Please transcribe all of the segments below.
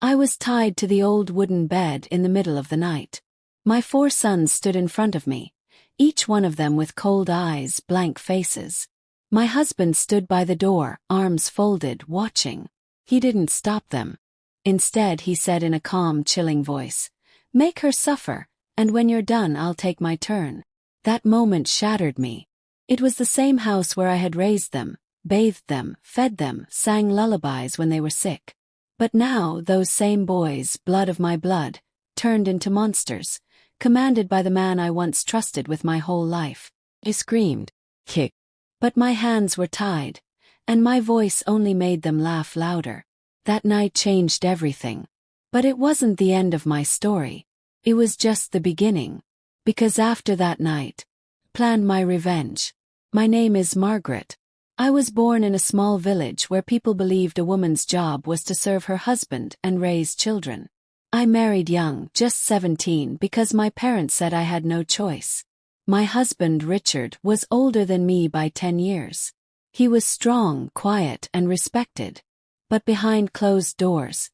I was tied to the old wooden bed in the middle of the night. My 4 sons stood in front of me, each one of them with cold eyes, blank faces. My husband stood by the door, arms folded, watching. He didn't stop them. Instead, he said in a calm, chilling voice, "Make her suffer, and when you're done I'll take my turn." That moment shattered me. It was the same house where I had raised them, bathed them, fed them, sang lullabies when they were sick. But now those same boys, blood of my blood, turned into monsters, commanded by the man I once trusted with my whole life. I screamed, kicked, but my hands were tied, and my voice only made them laugh louder. That night changed everything. But it wasn't the end of my story. It was just the beginning. Because after that night, planned my revenge. My name is Margaret. I was born in a small village where people believed a woman's job was to serve her husband and raise children. I married young, just 17, because my parents said I had no choice. My husband, Richard, was older than me by 10 years. He was strong, quiet, and respected. But behind closed doors,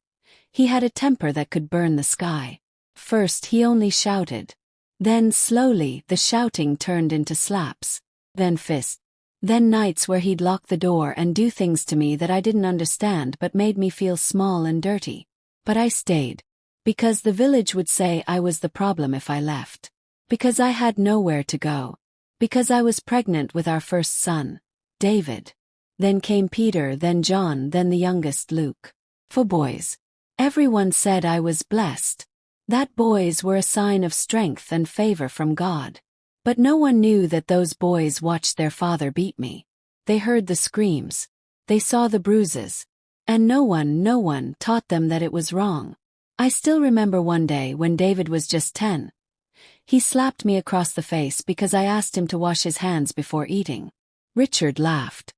he had a temper that could burn the sky. First he only shouted. Then slowly the shouting turned into slaps. Then fists. Then nights where he'd lock the door and do things to me that I didn't understand but made me feel small and dirty. But I stayed. Because the village would say I was the problem if I left. Because I had nowhere to go. Because I was pregnant with our first son, David. Then came Peter, then John, then the youngest Luke. 4 boys. Everyone said I was blessed. That boys were a sign of strength and favor from God. But no one knew that those boys watched their father beat me. They heard the screams. They saw the bruises. And no one taught them that it was wrong. I still remember one day when David was just 10. He slapped me across the face because I asked him to wash his hands before eating. Richard laughed.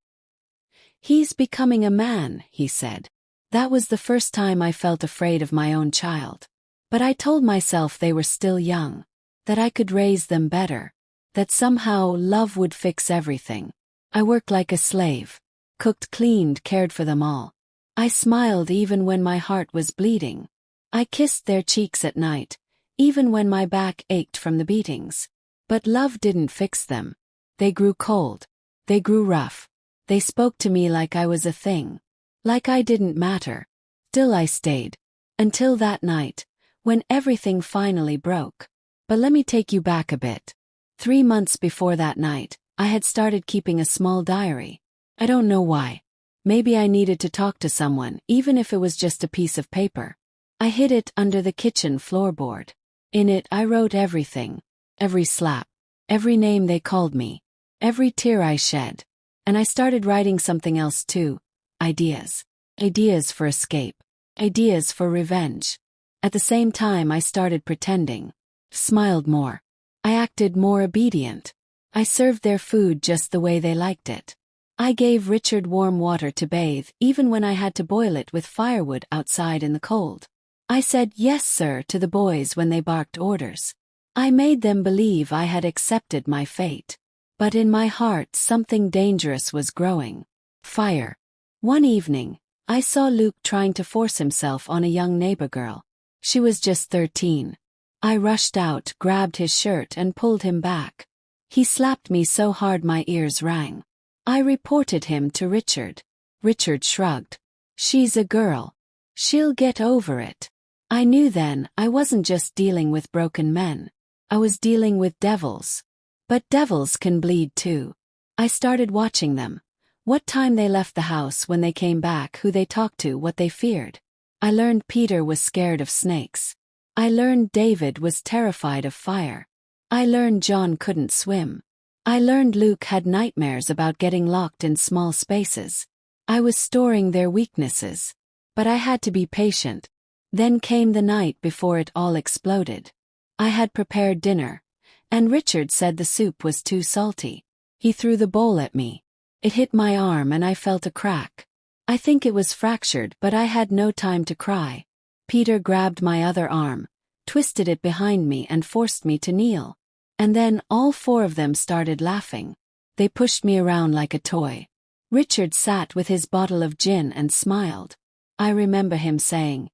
"He's becoming a man," he said. That was the first time I felt afraid of my own child. But I told myself they were still young, that I could raise them better, that somehow love would fix everything. I worked like a slave, cooked, cleaned, cared for them all. I smiled even when my heart was bleeding. I kissed their cheeks at night, even when my back ached from the beatings. But love didn't fix them. They grew cold. They grew rough. They spoke to me like I was a thing. Like I didn't matter. Still I stayed. Until that night, when everything finally broke. But let me take you back a bit. 3 months before that night, I had started keeping a small diary. I don't know why. Maybe I needed to talk to someone, even if it was just a piece of paper. I hid it under the kitchen floorboard. In it I wrote everything. Every slap. Every name they called me. Every tear I shed. And I started writing something else too. Ideas. Ideas for escape. Ideas for revenge. At the same time I started pretending. Smiled more. I acted more obedient. I served their food just the way they liked it. I gave Richard warm water to bathe even when I had to boil it with firewood outside in the cold. I said yes sir to the boys when they barked orders. I made them believe I had accepted my fate. But in my heart something dangerous was growing. Fire. One evening, I saw Luke trying to force himself on a young neighbor girl. She was just 13. I rushed out, grabbed his shirt and pulled him back. He slapped me so hard my ears rang. I reported him to Richard. Richard shrugged. "She's a girl. She'll get over it." I knew then I wasn't just dealing with broken men. I was dealing with devils. But devils can bleed too. I started watching them. What time they left the house, when they came back, who they talked to, what they feared. I learned Peter was scared of snakes. I learned David was terrified of fire. I learned John couldn't swim. I learned Luke had nightmares about getting locked in small spaces. I was storing their weaknesses. But I had to be patient. Then came the night before it all exploded. I had prepared dinner, and Richard said the soup was too salty. He threw the bowl at me. It hit my arm and I felt a crack. I think it was fractured, but I had no time to cry. Peter grabbed my other arm, twisted it behind me and forced me to kneel. And then all 4 of them started laughing. They pushed me around like a toy. Richard sat with his bottle of gin and smiled. I remember him saying,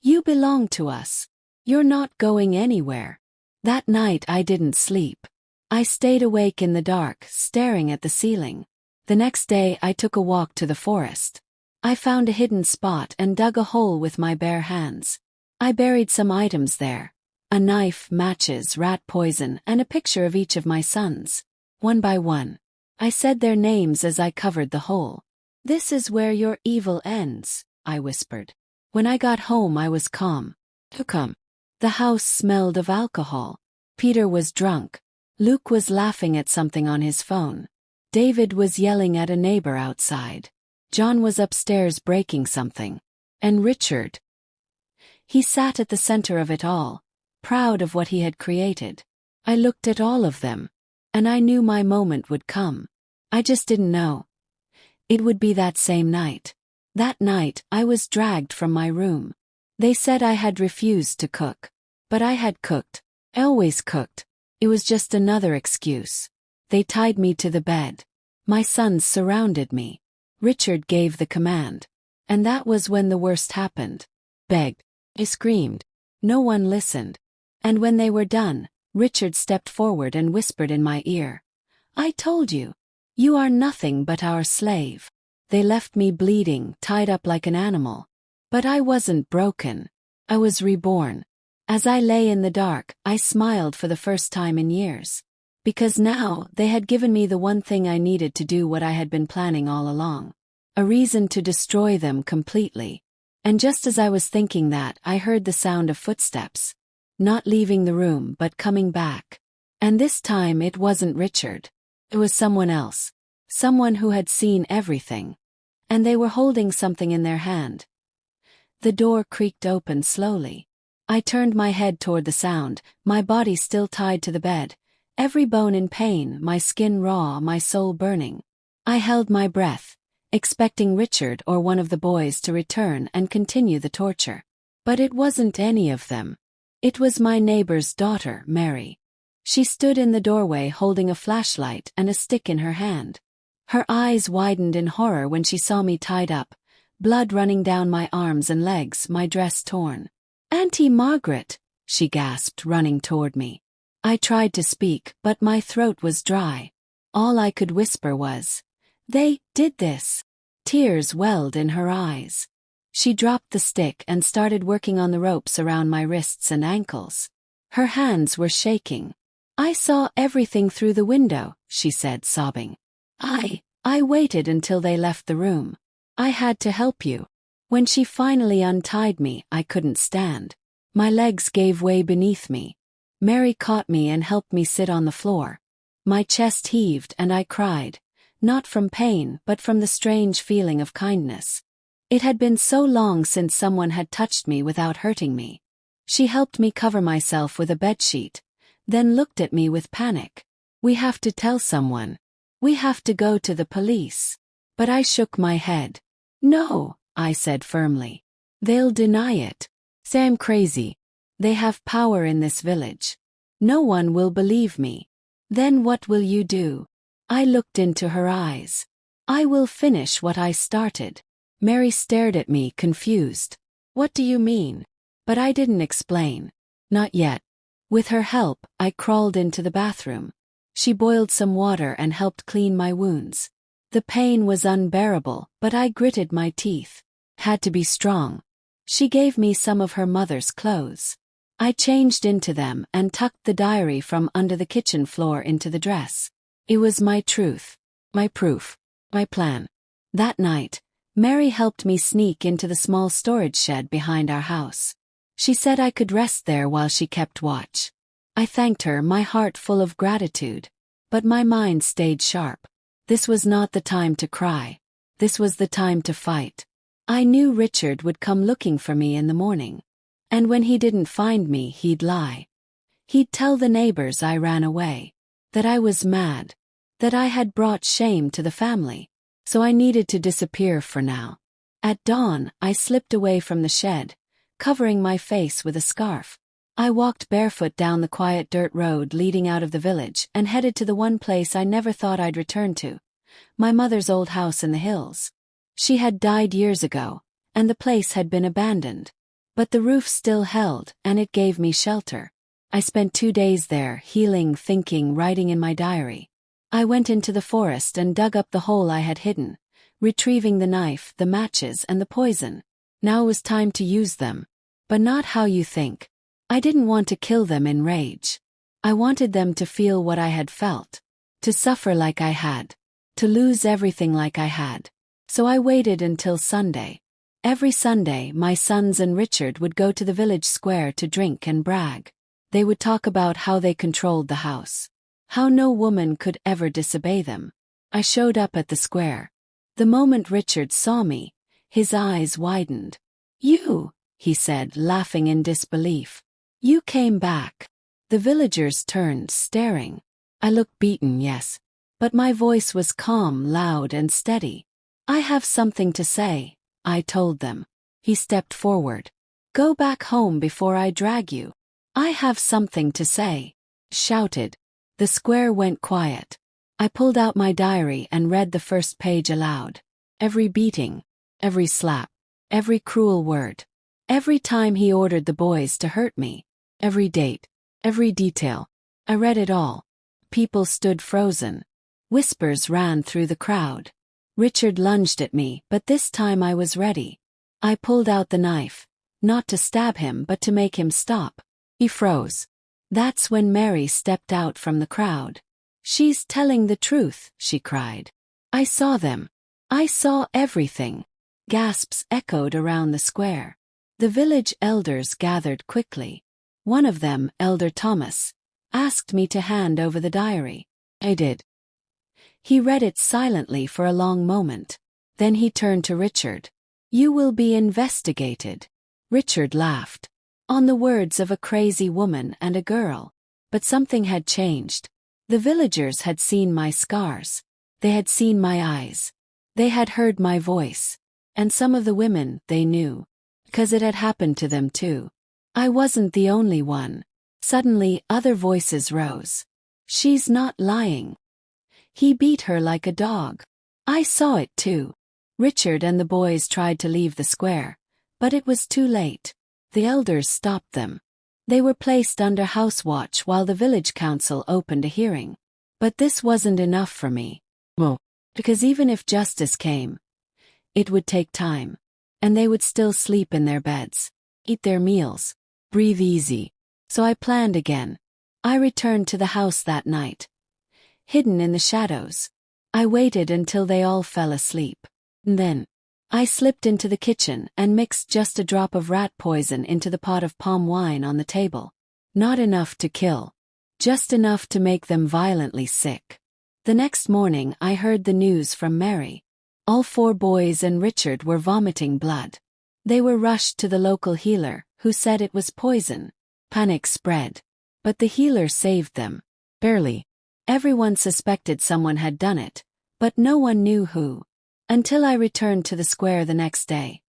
You belong to us. You're not going anywhere. That night I didn't sleep. I stayed awake in the dark, staring at the ceiling. The next day I took a walk to the forest. I found a hidden spot and dug a hole with my bare hands. I buried some items there. A knife, matches, rat poison, and a picture of each of my sons. One by one, I said their names as I covered the hole. "This is where your evil ends," I whispered. When I got home I was calm. The house smelled of alcohol. Peter was drunk. Luke was laughing at something on his phone. David was yelling at a neighbor outside. John was upstairs breaking something. And Richard. He sat at the center of it all, proud of what he had created. I looked at all of them, and I knew my moment would come. I just didn't know. It would be that same night. That night, I was dragged from my room. They said I had refused to cook. But I had cooked. I always cooked. It was just another excuse. They tied me to the bed. My sons surrounded me. Richard gave the command. And that was when the worst happened. Begged. I screamed. No one listened. And when they were done, Richard stepped forward and whispered in my ear. "I told you. You are nothing but our slave." They left me bleeding, tied up like an animal. But I wasn't broken. I was reborn. As I lay in the dark, I smiled for the first time in years. Because now, they had given me the one thing I needed to do what I had been planning all along. A reason to destroy them completely. And just as I was thinking that, I heard the sound of footsteps. Not leaving the room but coming back. And this time it wasn't Richard. It was someone else. Someone who had seen everything. And they were holding something in their hand. The door creaked open slowly. I turned my head toward the sound, my body still tied to the bed, every bone in pain, my skin raw, my soul burning. I held my breath, expecting Richard or one of the boys to return and continue the torture. But it wasn't any of them. It was my neighbor's daughter, Mary. She stood in the doorway holding a flashlight and a stick in her hand. Her eyes widened in horror when she saw me tied up, blood running down my arms and legs, my dress torn. "Auntie Margaret," she gasped, running toward me. I tried to speak, but my throat was dry. All I could whisper was, "They did this." Tears welled in her eyes. She dropped the stick and started working on the ropes around my wrists and ankles. Her hands were shaking. "I saw everything through the window," she said, sobbing. I waited until they left the room. I had to help you. When she finally untied me, I couldn't stand. My legs gave way beneath me. Mary caught me and helped me sit on the floor. My chest heaved and I cried, not from pain but from the strange feeling of kindness. It had been so long since someone had touched me without hurting me. She helped me cover myself with a bedsheet, then looked at me with panic. "We have to tell someone. We have to go to the police." But I shook my head. "No," I said firmly. "They'll deny it. Say I'm crazy. They have power in this village. No one will believe me. Then what will you do?" I looked into her eyes. "I will finish what I started." Mary stared at me, confused. "What do you mean?" But I didn't explain. Not yet. With her help, I crawled into the bathroom. She boiled some water and helped clean my wounds. The pain was unbearable, but I gritted my teeth. Had to be strong. She gave me some of her mother's clothes. I changed into them and tucked the diary from under the kitchen floor into the dress. It was my truth, my proof, my plan. That night, Mary helped me sneak into the small storage shed behind our house. She said I could rest there while she kept watch. I thanked her, my heart full of gratitude. But my mind stayed sharp. This was not the time to cry. This was the time to fight. I knew Richard would come looking for me in the morning. And when he didn't find me, he'd lie. He'd tell the neighbors I ran away. That I was mad. That I had brought shame to the family. So I needed to disappear for now. At dawn, I slipped away from the shed, covering my face with a scarf. I walked barefoot down the quiet dirt road leading out of the village and headed to the one place I never thought I'd return to. My mother's old house in the hills. She had died years ago, and the place had been abandoned. But the roof still held, and it gave me shelter. I spent 2 days there, healing, thinking, writing in my diary. I went into the forest and dug up the hole I had hidden, retrieving the knife, the matches, and the poison. Now it was time to use them. But not how you think. I didn't want to kill them in rage. I wanted them to feel what I had felt. To suffer like I had. To lose everything like I had. So I waited until Sunday. Every Sunday, my sons and Richard would go to the village square to drink and brag. They would talk about how they controlled the house. How no woman could ever disobey them. I showed up at the square. The moment Richard saw me, his eyes widened. "You," he said, laughing in disbelief. "You came back." The villagers turned, staring. I looked beaten, yes. But my voice was calm, loud, and steady. "I have something to say," I told them. He stepped forward. "Go back home before I drag you." "I have something to say," shouted. The square went quiet. I pulled out my diary and read the first page aloud. Every beating, every slap, every cruel word. Every time he ordered the boys to hurt me. Every date, every detail. I read it all. People stood frozen. Whispers ran through the crowd. Richard lunged at me, but this time I was ready. I pulled out the knife, not to stab him but to make him stop. He froze. That's when Mary stepped out from the crowd. "She's telling the truth," she cried. "I saw them. I saw everything." Gasps echoed around the square. The village elders gathered quickly. One of them, Elder Thomas, asked me to hand over the diary. I did. He read it silently for a long moment. Then he turned to Richard. "You will be investigated." Richard laughed. On the words of a crazy woman and a girl. But something had changed. The villagers had seen my scars. They had seen my eyes. They had heard my voice. And some of the women, they knew. Because it had happened to them too. I wasn't the only one. Suddenly, other voices rose. "She's not lying. He beat her like a dog. I saw it too." Richard and the boys tried to leave the square. But it was too late. The elders stopped them. They were placed under house watch while the village council opened a hearing. But this wasn't enough for me. Well, because even if justice came, it would take time. And they would still sleep in their beds, eat their meals, breathe easy. So I planned again. I returned to the house that night. Hidden in the shadows. I waited until they all fell asleep. And then, I slipped into the kitchen and mixed just a drop of rat poison into the pot of palm wine on the table. Not enough to kill. Just enough to make them violently sick. The next morning I heard the news from Mary. All 4 boys and Richard were vomiting blood. They were rushed to the local healer, who said it was poison. Panic spread. But the healer saved them. Barely. Everyone suspected someone had done it, but no one knew who. Until I returned to the square the next day.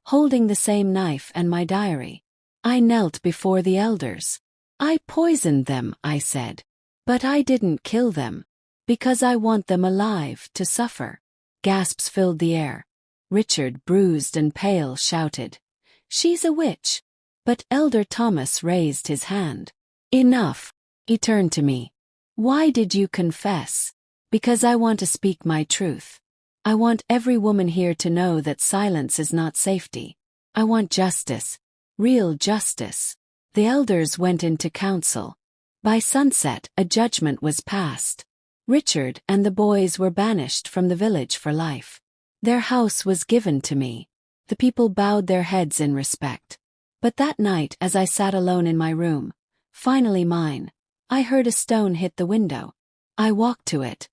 Holding the same knife and my diary. I knelt before the elders. "I poisoned them," I said. "But I didn't kill them. Because I want them alive, to suffer." Gasps filled the air. Richard, bruised and pale, shouted, "She's a witch." But Elder Thomas raised his hand. "Enough." He turned to me. "Why did you confess?" "Because I want to speak my truth. I want every woman here to know that silence is not safety. I want justice. Real justice." The elders went into council. By sunset, a judgment was passed. Richard and the boys were banished from the village for life. Their house was given to me. The people bowed their heads in respect. But that night, as I sat alone in my room, finally mine, I heard a stone hit the window. I walked to it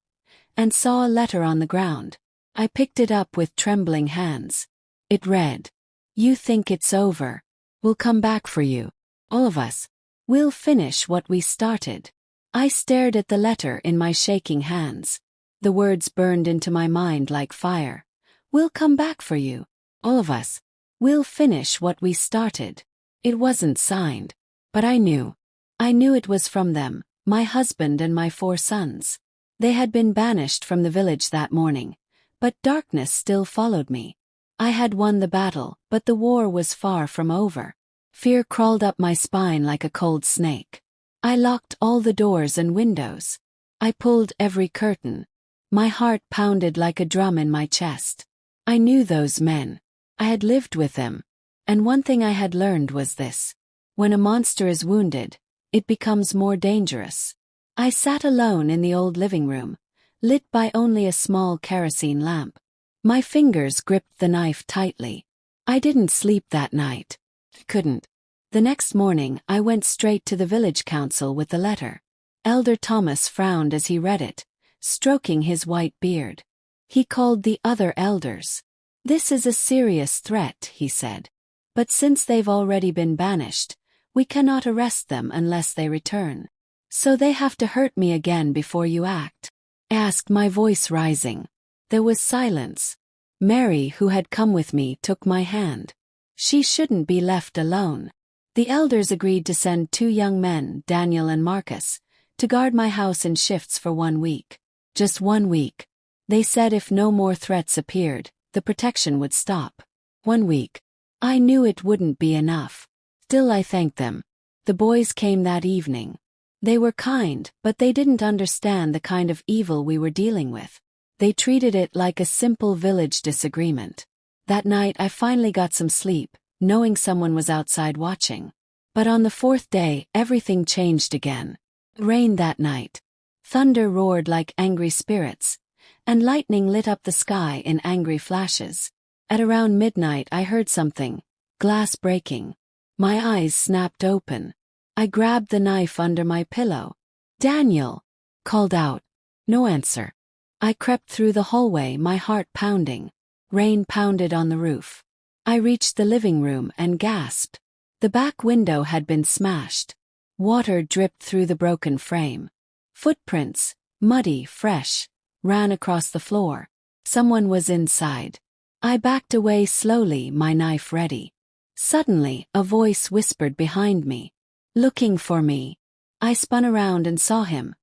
and saw a letter on the ground. I picked it up with trembling hands. It read, "You think it's over. We'll come back for you. All of us. We'll finish what we started." I stared at the letter in my shaking hands. The words burned into my mind like fire. "We'll come back for you. All of us. We'll finish what we started." It wasn't signed. But I knew. I knew it was from them, my husband and my 4 sons. They had been banished from the village that morning. But darkness still followed me. I had won the battle, but the war was far from over. Fear crawled up my spine like a cold snake. I locked all the doors and windows. I pulled every curtain. My heart pounded like a drum in my chest. I knew those men. I had lived with them. And one thing I had learned was this. When a monster is wounded, it becomes more dangerous. I sat alone in the old living room, lit by only a small kerosene lamp. My fingers gripped the knife tightly. I didn't sleep that night. Couldn't. The next morning I went straight to the village council with the letter. Elder Thomas frowned as he read it, stroking his white beard. He called the other elders. "This is a serious threat," he said. "But since they've already been banished, we cannot arrest them unless they return. So they have to hurt me again before you act?" I asked, my voice rising. There was silence. Mary, who had come with me, took my hand. She shouldn't be left alone. The elders agreed to send 2 young men, Daniel and Marcus, to guard my house in shifts for 1 week. Just 1 week. They said if no more threats appeared, the protection would stop. 1 week. I knew it wouldn't be enough. Still, I thanked them. The boys came that evening. They were kind, but they didn't understand the kind of evil we were dealing with. They treated it like a simple village disagreement. That night I finally got some sleep, knowing someone was outside watching. But on the 4th day, everything changed again. It rained that night. Thunder roared like angry spirits, and lightning lit up the sky in angry flashes. At around midnight I heard something, glass breaking. My eyes snapped open. I grabbed the knife under my pillow. "Daniel!" called out. No answer. I crept through the hallway, my heart pounding. Rain pounded on the roof. I reached the living room and gasped. The back window had been smashed. Water dripped through the broken frame. Footprints, muddy, fresh, ran across the floor. Someone was inside. I backed away slowly, my knife ready. Suddenly, a voice whispered behind me. "Looking for me." I spun around and saw him.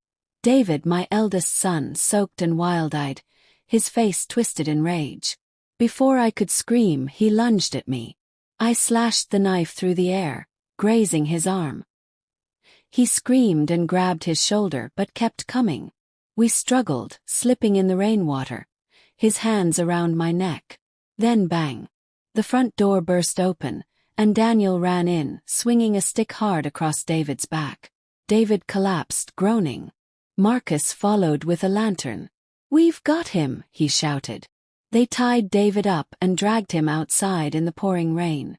David, my eldest son, soaked and wild-eyed, his face twisted in rage. Before I could scream, he lunged at me. I slashed the knife through the air, grazing his arm. He screamed and grabbed his shoulder but kept coming. We struggled, slipping in the rainwater, his hands around my neck. Then bang! The front door burst open, and Daniel ran in, swinging a stick hard across David's back. David collapsed, groaning. Marcus followed with a lantern. "We've got him," he shouted. They tied David up and dragged him outside in the pouring rain.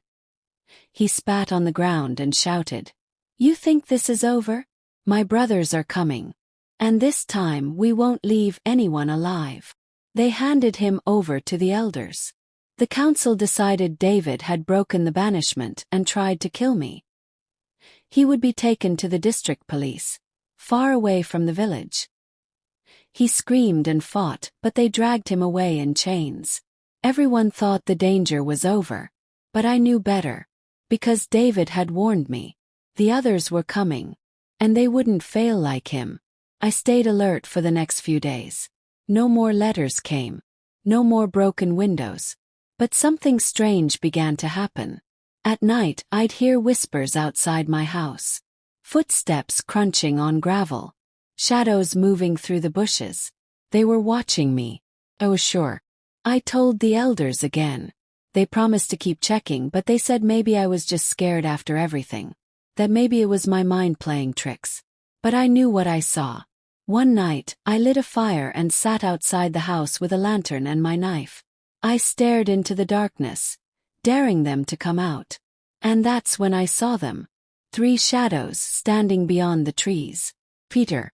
He spat on the ground and shouted, "You think this is over? My brothers are coming. And this time we won't leave anyone alive." They handed him over to the elders. The council decided David had broken the banishment and tried to kill me. He would be taken to the district police, far away from the village. He screamed and fought, but they dragged him away in chains. Everyone thought the danger was over. But I knew better. Because David had warned me. The others were coming. And they wouldn't fail like him. I stayed alert for the next few days. No more letters came. No more broken windows. But something strange began to happen. At night, I'd hear whispers outside my house. Footsteps crunching on gravel. Shadows moving through the bushes. They were watching me. I was sure. I told the elders again. They promised to keep checking, but they said maybe I was just scared after everything. That maybe it was my mind playing tricks. But I knew what I saw. One night, I lit a fire and sat outside the house with a lantern and my knife. I stared into the darkness, daring them to come out. And that's when I saw them. 3 shadows standing beyond the trees. Peter,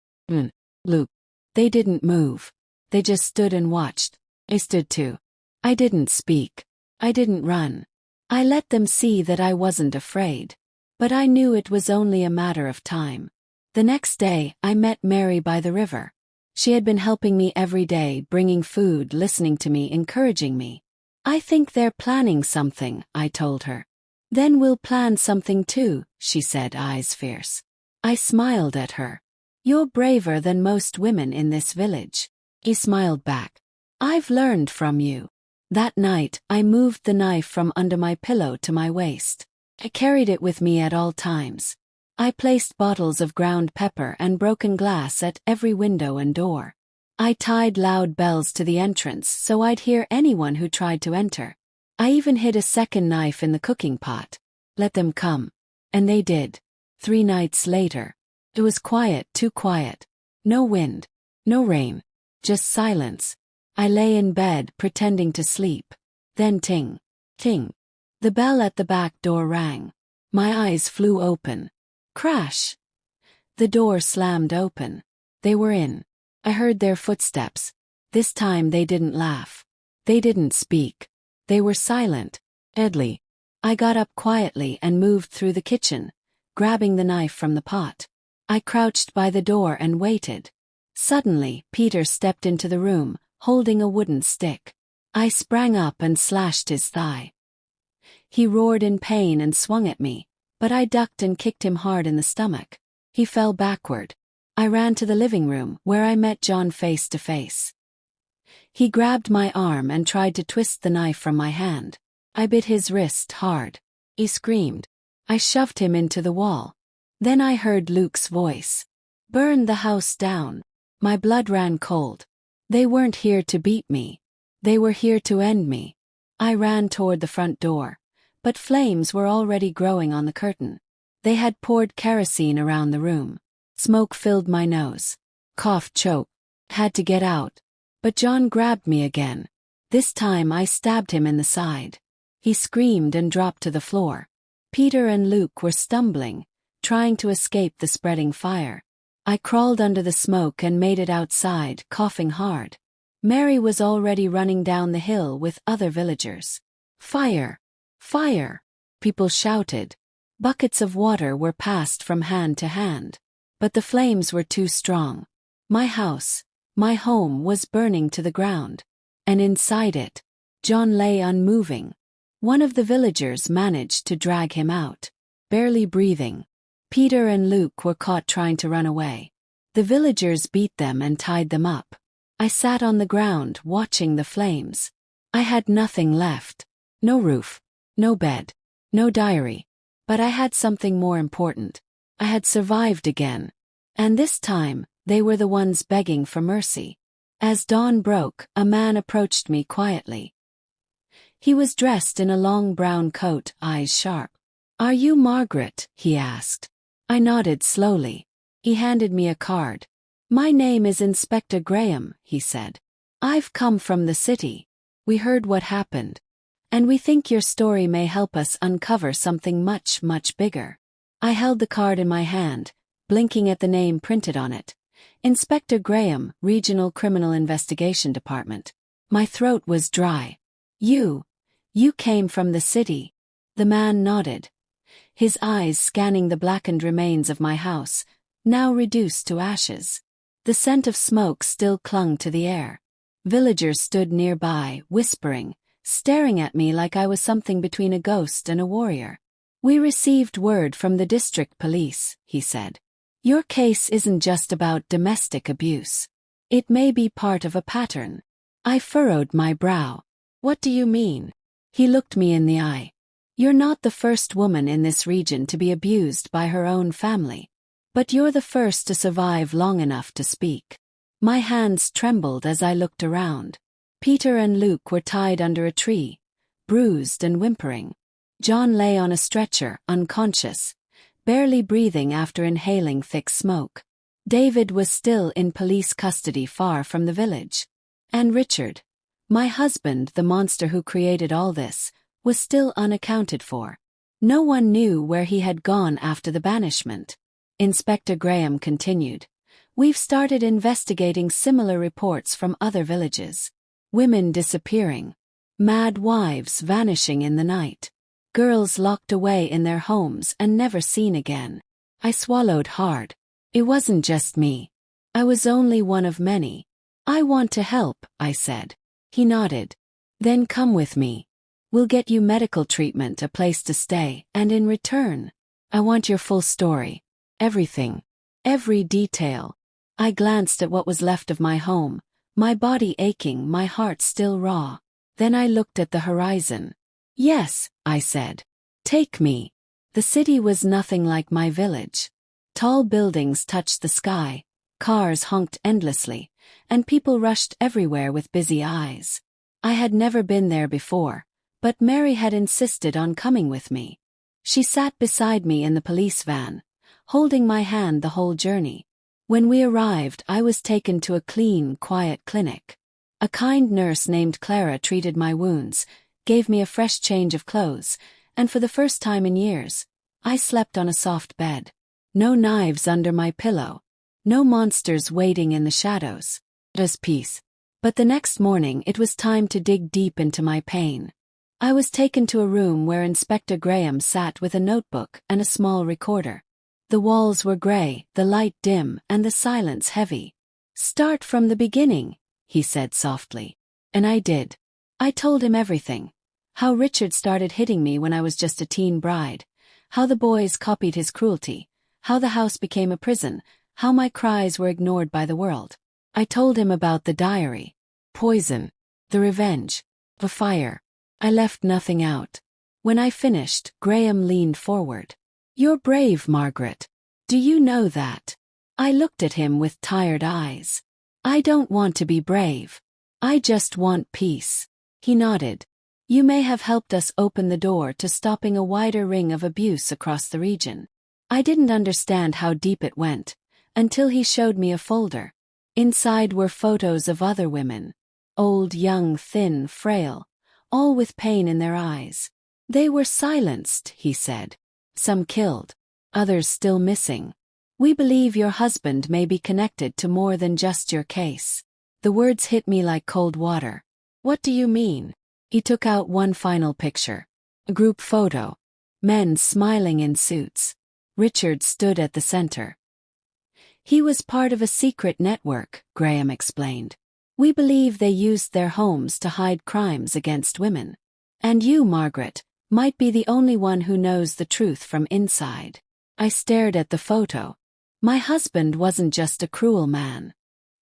Luke. They didn't move. They just stood and watched. I stood too. I didn't speak. I didn't run. I let them see that I wasn't afraid. But I knew it was only a matter of time. The next day, I met Mary by the river. She had been helping me every day, bringing food, listening to me, encouraging me. "I think they're planning something," I told her. "Then we'll plan something too," she said, eyes fierce. I smiled at her. "You're braver than most women in this village." He smiled back. "I've learned from you." That night, I moved the knife from under my pillow to my waist. I carried it with me at all times. I placed bottles of ground pepper and broken glass at every window and door. I tied loud bells to the entrance so I'd hear anyone who tried to enter. I even hid a second knife in the cooking pot. Let them come. And they did. 3 nights later. It was quiet, too quiet. No wind. No rain. Just silence. I lay in bed pretending to sleep. Then ting. Ting. The bell at the back door rang. My eyes flew open. Crash. The door slammed open. They were in. I heard their footsteps. This time they didn't laugh. They didn't speak. They were silent. Deadly. I got up quietly and moved through the kitchen, grabbing the knife from the pot. I crouched by the door and waited. Suddenly, Peter stepped into the room, holding a wooden stick. I sprang up and slashed his thigh. He roared in pain and swung at me, but I ducked and kicked him hard in the stomach. He fell backward. I ran to the living room, where I met John face to face. He grabbed my arm and tried to twist the knife from my hand. I bit his wrist hard. He screamed. I shoved him into the wall. Then I heard Luke's voice. "Burn the house down." My blood ran cold. They weren't here to beat me. They were here to end me. I ran toward the front door, but flames were already growing on the curtain. They had poured kerosene around the room. Smoke filled my nose. Cough choked. Had to get out. But John grabbed me again. This time I stabbed him in the side. He screamed and dropped to the floor. Peter and Luke were stumbling, trying to escape the spreading fire. I crawled under the smoke and made it outside, coughing hard. Mary was already running down the hill with other villagers. "Fire! Fire!" people shouted. Buckets of water were passed from hand to hand. But the flames were too strong. My house, my home was burning to the ground. And inside it, John lay unmoving. One of the villagers managed to drag him out, barely breathing. Peter and Luke were caught trying to run away. The villagers beat them and tied them up. I sat on the ground watching the flames. I had nothing left. No roof, no bed, no diary. But I had something more important. I had survived again. And this time, they were the ones begging for mercy. As dawn broke, a man approached me quietly. He was dressed in a long brown coat, eyes sharp. "Are you Margaret?" he asked. I nodded slowly. He handed me a card. "My name is Inspector Graham," he said. "I've come from the city. We heard what happened. And we think your story may help us uncover something much, much bigger." I held the card in my hand, blinking at the name printed on it. Inspector Graham, Regional Criminal Investigation Department. My throat was dry. You came from the city." The man nodded, his eyes scanning the blackened remains of my house, now reduced to ashes. The scent of smoke still clung to the air. Villagers stood nearby, whispering, staring at me like I was something between a ghost and a warrior. "We received word from the district police," he said. "Your case isn't just about domestic abuse. It may be part of a pattern." I furrowed my brow. "What do you mean?" He looked me in the eye. "You're not the first woman in this region to be abused by her own family. But you're the first to survive long enough to speak." My hands trembled as I looked around. Peter and Luke were tied under a tree, bruised and whimpering. John lay on a stretcher, unconscious, barely breathing after inhaling thick smoke. David was still in police custody far from the village. And Richard, my husband, the monster who created all this, was still unaccounted for. No one knew where he had gone after the banishment. Inspector Graham continued. "We've started investigating similar reports from other villages. Women disappearing. Mad wives vanishing in the night. Girls locked away in their homes and never seen again." I swallowed hard. It wasn't just me. I was only one of many. "I want to help," I said. He nodded. "Then come with me. We'll get you medical treatment, a place to stay, and in return, I want your full story. Everything. Every detail." I glanced at what was left of my home, my body aching, my heart still raw. Then I looked at the horizon. Yes, I said. Take me. The city was nothing like my village. Tall buildings touched the sky, cars honked endlessly, and people rushed everywhere with busy eyes. I had never been there before, but Mary had insisted on coming with me. She sat beside me in the police van, holding my hand the whole journey. When we arrived, I was taken to a clean, quiet clinic. A kind nurse named Clara treated my wounds, gave me a fresh change of clothes, and for the first time in years, I slept on a soft bed. No knives under my pillow. No monsters waiting in the shadows. Just peace. But the next morning it was time to dig deep into my pain. I was taken to a room where Inspector Graham sat with a notebook and a small recorder. The walls were gray, the light dim, and the silence heavy. "Start from the beginning," he said softly. And I did. I told him everything. How Richard started hitting me when I was just a teen bride. How the boys copied his cruelty. How the house became a prison. How my cries were ignored by the world. I told him about the diary. Poison. The revenge. The fire. I left nothing out. When I finished, Graham leaned forward. "You're brave, Margaret. Do you know that?" I looked at him with tired eyes. "I don't want to be brave. I just want peace." He nodded. "You may have helped us open the door to stopping a wider ring of abuse across the region." I didn't understand how deep it went, until he showed me a folder. Inside were photos of other women. Old, young, thin, frail, all with pain in their eyes. "They were silenced," he said. "Some killed. Others still missing. We believe your husband may be connected to more than just your case." The words hit me like cold water. "What do you mean?" He took out one final picture. A group photo. Men smiling in suits. Richard stood at the center. "He was part of a secret network," Graham explained. "We believe they used their homes to hide crimes against women. And you, Margaret, might be the only one who knows the truth from inside." I stared at the photo. My husband wasn't just a cruel man.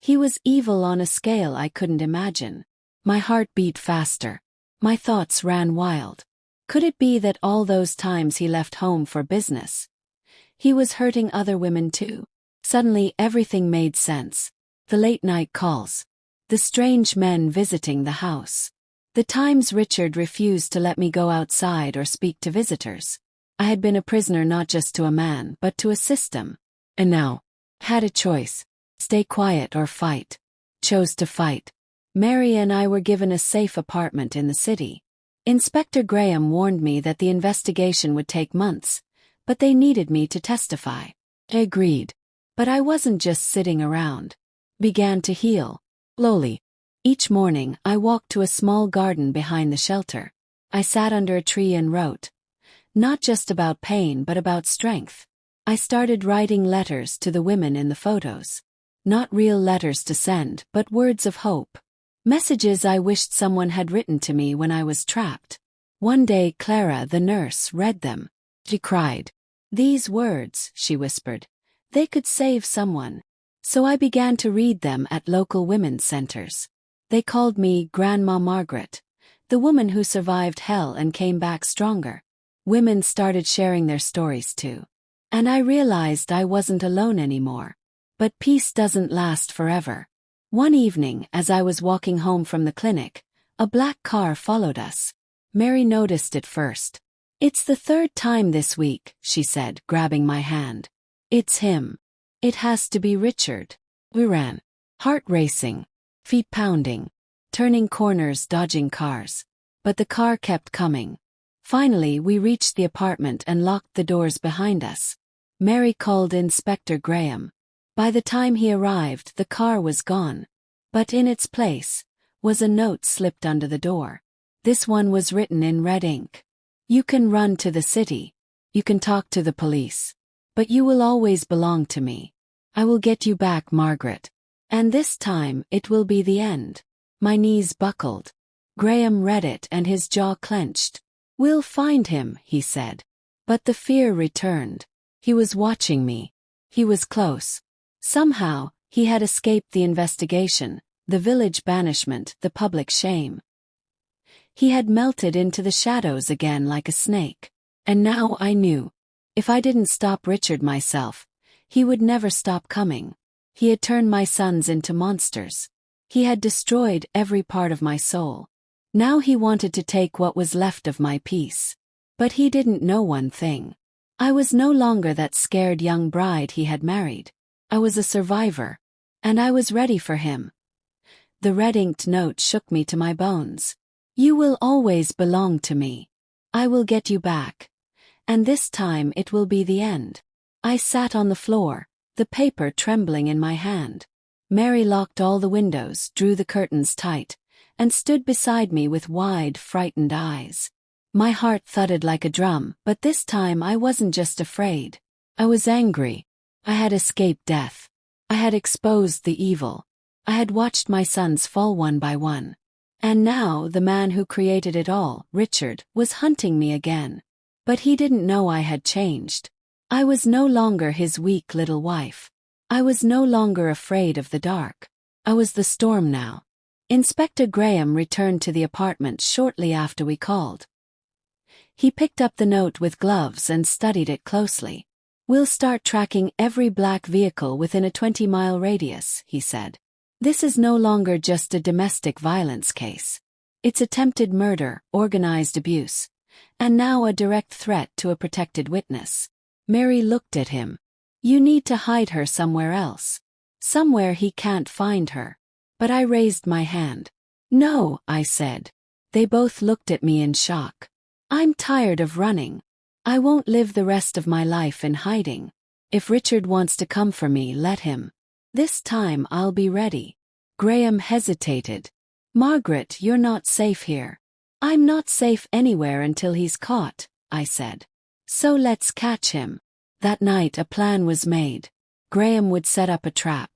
He was evil on a scale I couldn't imagine. My heart beat faster. My thoughts ran wild. Could it be that all those times he left home for business, he was hurting other women too? Suddenly everything made sense. The late-night calls. The strange men visiting the house. The times Richard refused to let me go outside or speak to visitors. I had been a prisoner not just to a man but to a system. And now, had a choice. Stay quiet or fight. Chose to fight. Mary and I were given a safe apartment in the city. Inspector Graham warned me that the investigation would take months, but they needed me to testify. I agreed. But I wasn't just sitting around. Began to heal. Slowly. Each morning, I walked to a small garden behind the shelter. I sat under a tree and wrote. Not just about pain but about strength. I started writing letters to the women in the photos. Not real letters to send, but words of hope. Messages I wished someone had written to me when I was trapped. One day Clara, the nurse, read them. She cried. "These words," she whispered, "they could save someone." So I began to read them at local women's centers. They called me Grandma Margaret, the woman who survived hell and came back stronger. Women started sharing their stories too. And I realized I wasn't alone anymore. But peace doesn't last forever. One evening, as I was walking home from the clinic, a black car followed us. Mary noticed it first. "It's the third time this week," she said, grabbing my hand. "It's him. It has to be Richard." We ran. Heart racing. Feet pounding. Turning corners, dodging cars. But the car kept coming. Finally, we reached the apartment and locked the doors behind us. Mary called Inspector Graham. By the time he arrived, the car was gone. But in its place was a note slipped under the door. This one was written in red ink. "You can run to the city. You can talk to the police. But you will always belong to me. I will get you back, Margaret. And this time, it will be the end." My knees buckled. Graham read it and his jaw clenched. "We'll find him," he said. But the fear returned. He was watching me. He was close. Somehow, he had escaped the investigation, the village banishment, the public shame. He had melted into the shadows again like a snake. And now I knew. If I didn't stop Richard myself, he would never stop coming. He had turned my sons into monsters. He had destroyed every part of my soul. Now he wanted to take what was left of my peace. But he didn't know one thing. I was no longer that scared young bride he had married. I was a survivor. And I was ready for him. The red-inked note shook me to my bones. You will always belong to me. I will get you back. And this time it will be the end. I sat on the floor, the paper trembling in my hand. Mary locked all the windows, drew the curtains tight, and stood beside me with wide, frightened eyes. My heart thudded like a drum, but this time I wasn't just afraid. I was angry. I had escaped death. I had exposed the evil. I had watched my sons fall one by one. And now the man who created it all, Richard, was hunting me again. But he didn't know I had changed. I was no longer his weak little wife. I was no longer afraid of the dark. I was the storm now. Inspector Graham returned to the apartment shortly after we called. He picked up the note with gloves and studied it closely. We'll start tracking every black vehicle within a 20-mile radius, he said. This is no longer just a domestic violence case. It's attempted murder, organized abuse, and now a direct threat to a protected witness. Mary looked at him. You need to hide her somewhere else. Somewhere he can't find her. But I raised my hand. No, I said. They both looked at me in shock. I'm tired of running. I won't live the rest of my life in hiding. If Richard wants to come for me, let him. This time I'll be ready. Graham hesitated. Margaret, you're not safe here. I'm not safe anywhere until he's caught, I said. So let's catch him. That night a plan was made. Graham would set up a trap.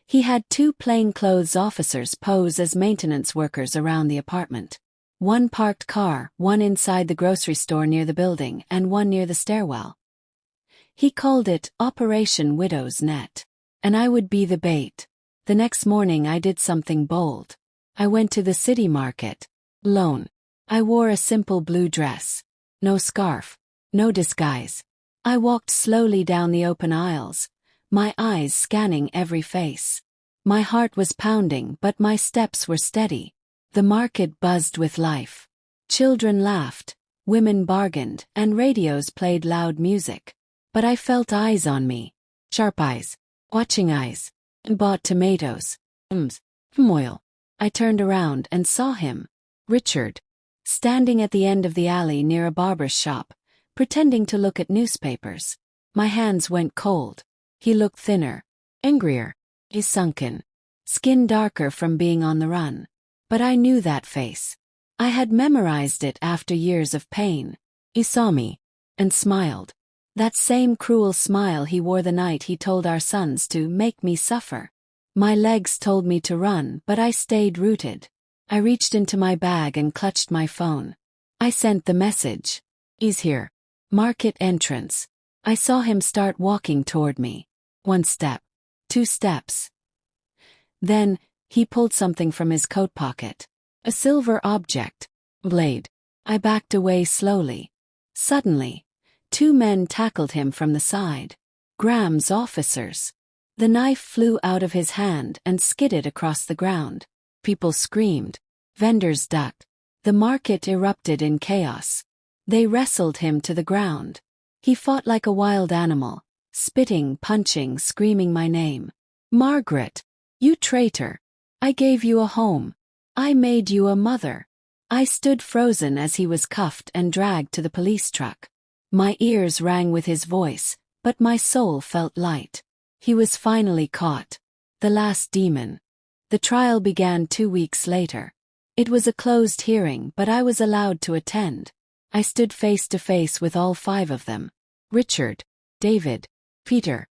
He had 2 plainclothes officers pose as maintenance workers around the apartment. One parked car, one inside the grocery store near the building, and one near the stairwell. He called it Operation Widow's Net. And I would be the bait. The next morning I did something bold. I went to the city market. Alone. I wore a simple blue dress. No scarf. No disguise. I walked slowly down the open aisles, my eyes scanning every face. My heart was pounding, but my steps were steady. The market buzzed with life. Children laughed, women bargained, and radios played loud music. But I felt eyes on me. Sharp eyes. Watching eyes. Bought tomatoes. Oil. I turned around and saw him. Richard. Standing at the end of the alley near a barber's shop, pretending to look at newspapers. My hands went cold. He looked thinner. Angrier. He's sunken. Skin darker from being on the run. But I knew that face. I had memorized it after years of pain. He saw me. And smiled. That same cruel smile he wore the night he told our sons to make me suffer. My legs told me to run, but I stayed rooted. I reached into my bag and clutched my phone. I sent the message. He's here. Market entrance. I saw him start walking toward me. 1 step. 2 steps. Then, he pulled something from his coat pocket. A silver object. Blade. I backed away slowly. Suddenly, 2 men tackled him from the side. Graham's officers. The knife flew out of his hand and skidded across the ground. People screamed. Vendors ducked. The market erupted in chaos. They wrestled him to the ground. He fought like a wild animal, spitting, punching, screaming my name. Margaret! You traitor! I gave you a home. I made you a mother. I stood frozen as he was cuffed and dragged to the police truck. My ears rang with his voice, but my soul felt light. He was finally caught. The last demon. The trial began 2 weeks later. It was a closed hearing, but I was allowed to attend. I stood face to face with all 5 of them. Richard, David, Peter,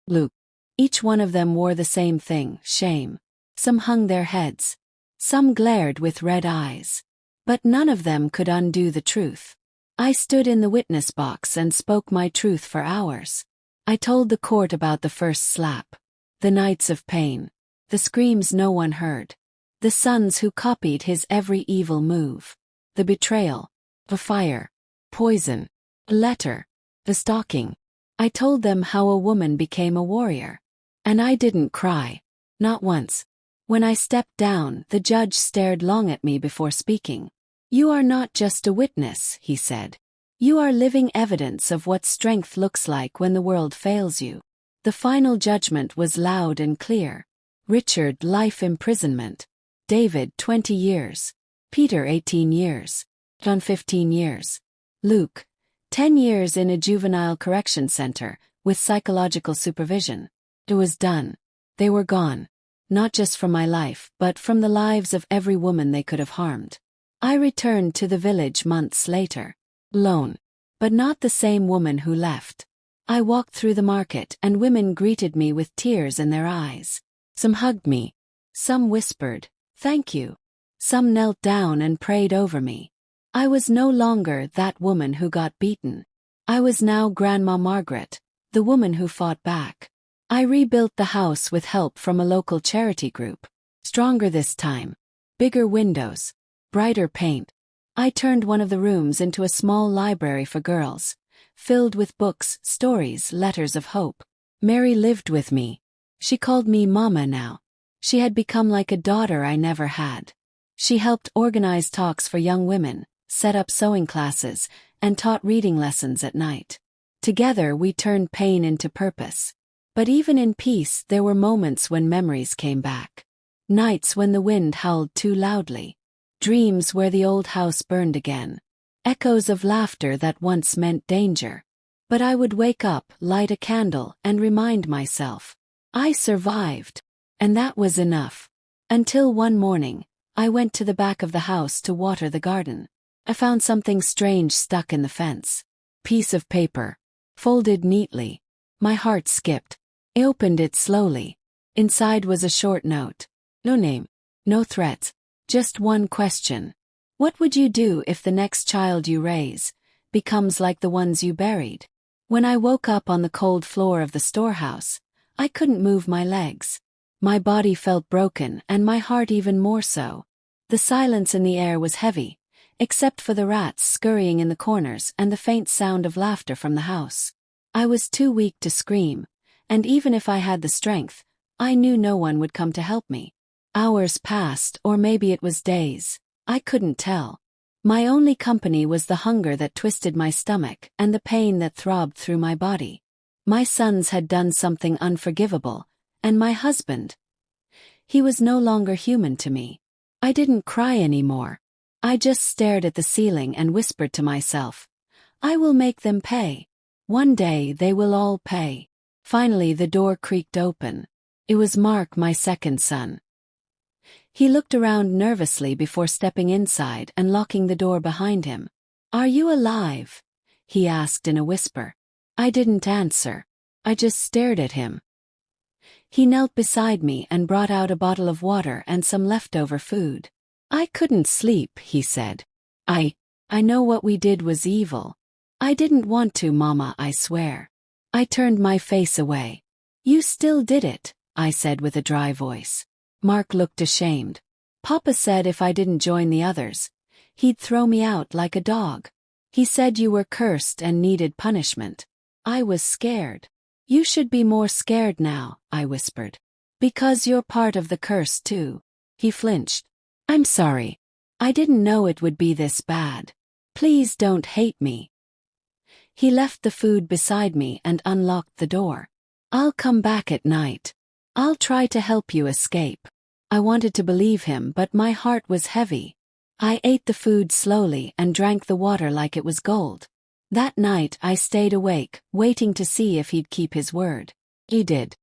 Luke. Each one of them wore the same thing, shame. Some hung their heads. Some glared with red eyes. But none of them could undo the truth. I stood in the witness box and spoke my truth for hours. I told the court about the first slap. The nights of pain. The screams no one heard. The sons who copied his every evil move. The betrayal. The fire. Poison. A letter. The stalking. I told them how a woman became a warrior. And I didn't cry. Not once. When I stepped down, the judge stared long at me before speaking. "You are not just a witness," he said. "You are living evidence of what strength looks like when the world fails you." The final judgment was loud and clear. Richard, life imprisonment. David, 20 years. Peter, 18 years. John, 15 years. Luke, 10 years in a juvenile correction center, with psychological supervision. It was done. They were gone. Not just from my life, but from the lives of every woman they could have harmed. I returned to the village months later. Alone. But not the same woman who left. I walked through the market and women greeted me with tears in their eyes. Some hugged me. Some whispered, "Thank you." Some knelt down and prayed over me. I was no longer that woman who got beaten. I was now Grandma Margaret, the woman who fought back. I rebuilt the house with help from a local charity group. Stronger this time. Bigger windows. Brighter paint. I turned one of the rooms into a small library for girls, filled with books, stories, letters of hope. Mary lived with me. She called me Mama now. She had become like a daughter I never had. She helped organize talks for young women, set up sewing classes, and taught reading lessons at night. Together we turned pain into purpose. But even in peace there were moments when memories came back. Nights when the wind howled too loudly. Dreams where the old house burned again. Echoes of laughter that once meant danger. But I would wake up, light a candle, and remind myself. I survived. And that was enough. Until one morning, I went to the back of the house to water the garden. I found something strange stuck in the fence. Piece of paper. Folded neatly. My heart skipped. I opened it slowly. Inside was a short note. No name. No threats. Just one question. What would you do if the next child you raise becomes like the ones you buried? When I woke up on the cold floor of the storehouse, I couldn't move my legs. My body felt broken and my heart even more so. The silence in the air was heavy, except for the rats scurrying in the corners and the faint sound of laughter from the house. I was too weak to scream, and even if I had the strength, I knew no one would come to help me. Hours passed, or maybe it was days. I couldn't tell. My only company was the hunger that twisted my stomach and the pain that throbbed through my body. My sons had done something unforgivable, and my husband. He was no longer human to me. I didn't cry anymore. I just stared at the ceiling and whispered to myself, "I will make them pay. One day they will all pay." Finally the door creaked open. It was Mark, my second son. He looked around nervously before stepping inside and locking the door behind him. "Are you alive?" he asked in a whisper. I didn't answer. I just stared at him. He knelt beside me and brought out a bottle of water and some leftover food. "I couldn't sleep," he said. I know what we did was evil. I didn't want to, Mama, I swear." I turned my face away. "You still did it," I said with a dry voice. Mark looked ashamed. "Papa said if I didn't join the others, he'd throw me out like a dog. He said you were cursed and needed punishment." I was scared. "You should be more scared now," I whispered. "Because you're part of the curse too." He flinched. "I'm sorry. I didn't know it would be this bad. Please don't hate me." He left the food beside me and unlocked the door. "I'll come back at night. I'll try to help you escape." I wanted to believe him, but my heart was heavy. I ate the food slowly and drank the water like it was gold. That night I stayed awake, waiting to see if he'd keep his word. He did.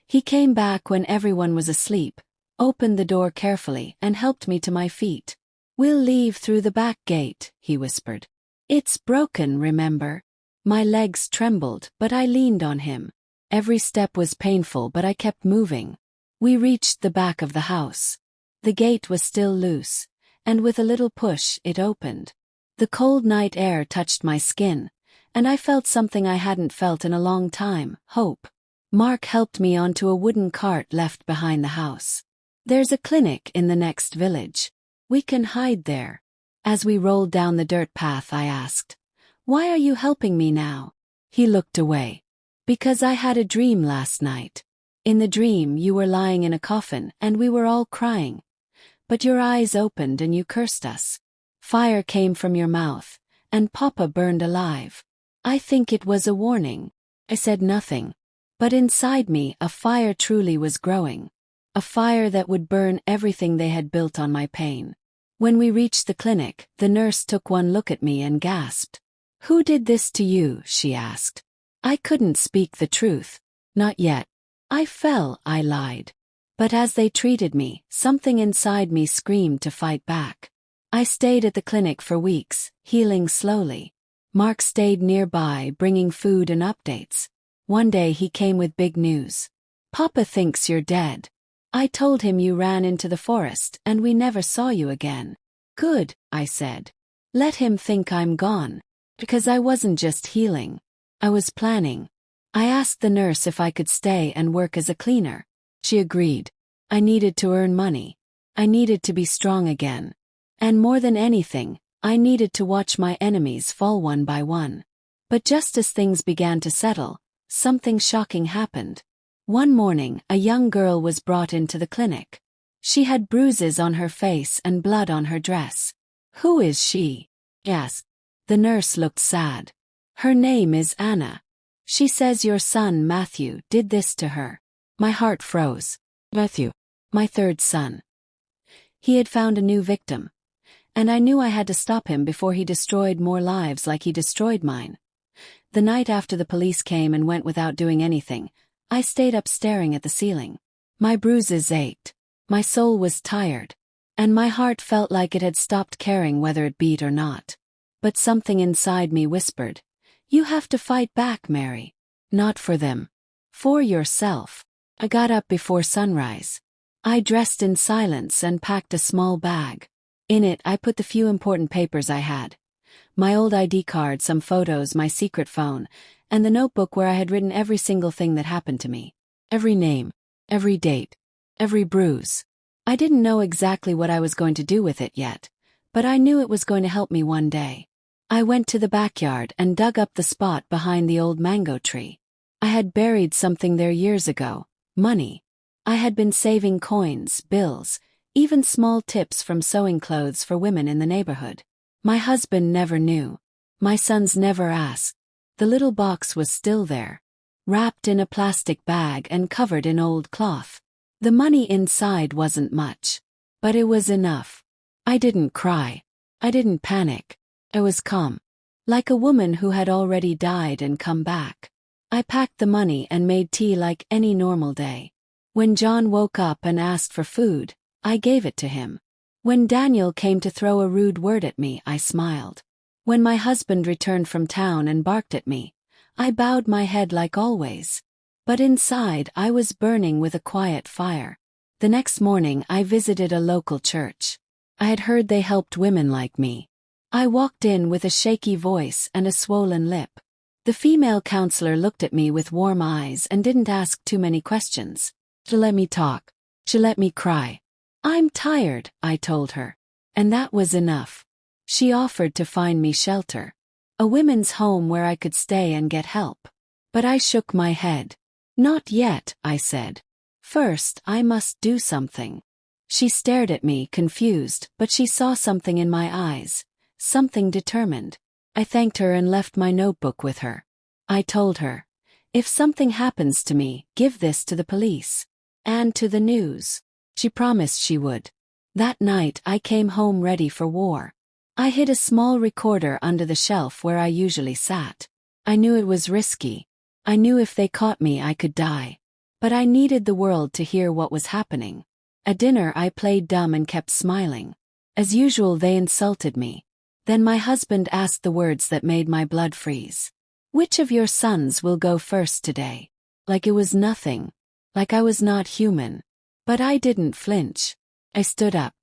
He came back when everyone was asleep, opened the door carefully, and helped me to my feet. "We'll leave through the back gate," he whispered. "It's broken, remember?" My legs trembled, but I leaned on him. Every step was painful, but I kept moving. We reached the back of the house. The gate was still loose, and with a little push it opened. The cold night air touched my skin, and I felt something I hadn't felt in a long time, hope. Mark helped me onto a wooden cart left behind the house. There's a clinic in the next village. We can hide there. As we rolled down the dirt path, I asked, "Why are you helping me now?" He looked away. "Because I had a dream last night. In the dream you were lying in a coffin and we were all crying. But your eyes opened and you cursed us. Fire came from your mouth, and Papa burned alive. I think it was a warning." I said nothing. But inside me a fire truly was growing. A fire that would burn everything they had built on my pain. When we reached the clinic, the nurse took one look at me and gasped. "Who did this to you?" she asked. I couldn't speak the truth. "Not yet. I fell," I lied. But as they treated me, something inside me screamed to fight back. I stayed at the clinic for weeks, healing slowly. Mark stayed nearby, bringing food and updates. One day he came with big news. "Papa thinks you're dead. I told him you ran into the forest and we never saw you again." "Good," I said. "Let him think I'm gone." Because I wasn't just healing. I was planning. I asked the nurse if I could stay and work as a cleaner. She agreed. I needed to earn money. I needed to be strong again. And more than anything, I needed to watch my enemies fall one by one. But just as things began to settle, something shocking happened. One morning, a young girl was brought into the clinic. She had bruises on her face and blood on her dress. "Who is she?" I asked. The nurse looked sad. "Her name is Anna. She says your son Matthew did this to her." My heart froze. Matthew. My third son. He had found a new victim. And I knew I had to stop him before he destroyed more lives like he destroyed mine. The night after the police came and went without doing anything, I stayed up staring at the ceiling. My bruises ached. My soul was tired. And my heart felt like it had stopped caring whether it beat or not. But something inside me whispered, "You have to fight back, Mary. Not for them. For yourself." I got up before sunrise. I dressed in silence and packed a small bag. In it I put the few important papers I had. My old ID card, some photos, my secret phone, and the notebook where I had written every single thing that happened to me. Every name, every date, every bruise. I didn't know exactly what I was going to do with it yet, but I knew it was going to help me one day. I went to the backyard and dug up the spot behind the old mango tree. I had buried something there years ago, money. I had been saving coins, bills, even small tips from sewing clothes for women in the neighborhood. My husband never knew. My sons never asked. The little box was still there, wrapped in a plastic bag and covered in old cloth. The money inside wasn't much, but it was enough. I didn't cry. I didn't panic. I was calm, like a woman who had already died and come back. I packed the money and made tea like any normal day. When John woke up and asked for food, I gave it to him. When Daniel came to throw a rude word at me, I smiled. When my husband returned from town and barked at me, I bowed my head like always. But inside I was burning with a quiet fire. The next morning I visited a local church. I had heard they helped women like me. I walked in with a shaky voice and a swollen lip. The female counselor looked at me with warm eyes and didn't ask too many questions. She let me talk. She let me cry. "I'm tired," I told her. And that was enough. She offered to find me shelter. A women's home where I could stay and get help. But I shook my head. "Not yet," I said. "First, I must do something." She stared at me, confused, but she saw something in my eyes. Something determined. I thanked her and left my notebook with her. I told her, "If something happens to me, give this to the police. And to the news." She promised she would. That night I came home ready for war. I hid a small recorder under the shelf where I usually sat. I knew it was risky. I knew if they caught me I could die. But I needed the world to hear what was happening. At dinner I played dumb and kept smiling. As usual they insulted me. Then my husband asked the words that made my blood freeze. "Which of your sons will go first today?" Like it was nothing. Like I was not human. But I didn't flinch. I stood up.